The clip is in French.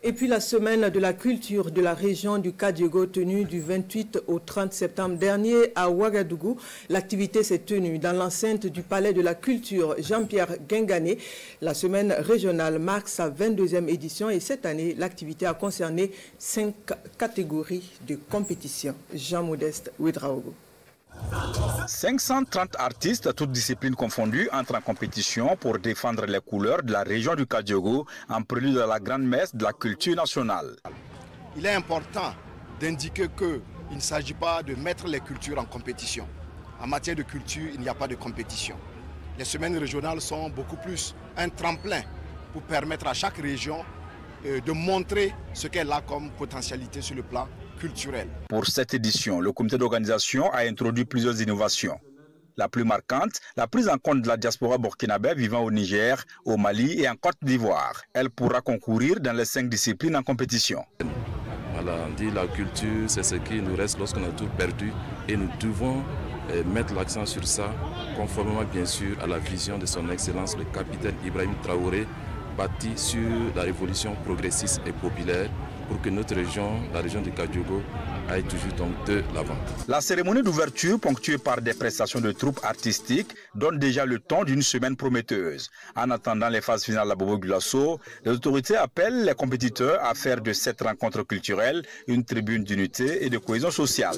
Et puis la semaine de la culture de la région du Kadiogo tenue du 28 au 30 septembre dernier à Ouagadougou. L'activité s'est tenue dans l'enceinte du Palais de la Culture Jean-Pierre Guingané. La semaine régionale marque sa 22e édition et cette année, l'activité a concerné 5 catégories de compétition. Jean-Modeste Ouedraogo. 530 artistes, toutes disciplines confondues, entrent en compétition pour défendre les couleurs de la région du Kadiogo en prélude à la grande messe de la culture nationale. Il est important d'indiquer qu'il ne s'agit pas de mettre les cultures en compétition. En matière de culture, il n'y a pas de compétition. Les semaines régionales sont beaucoup plus un tremplin pour permettre à chaque région de montrer ce qu'elle a comme potentialité sur le plan culturel. Pour cette édition, le comité d'organisation a introduit plusieurs innovations. La plus marquante, la prise en compte de la diaspora burkinabé vivant au Niger, au Mali et en Côte d'Ivoire. Elle pourra concourir dans les 5 disciplines en compétition. Voilà, on dit la culture, c'est ce qui nous reste lorsqu'on a tout perdu et nous devons mettre l'accent sur ça, conformément bien sûr à la vision de son Excellence le capitaine Ibrahim Traoré, bâti sur la révolution progressiste et populaire pour que notre région, la région du Kadiogo, aille toujours donc de l'avant. La cérémonie d'ouverture, ponctuée par des prestations de troupes artistiques, donne déjà le ton d'une semaine prometteuse. En attendant les phases finales à Bobo-Gulasso, les autorités appellent les compétiteurs à faire de cette rencontre culturelle une tribune d'unité et de cohésion sociale.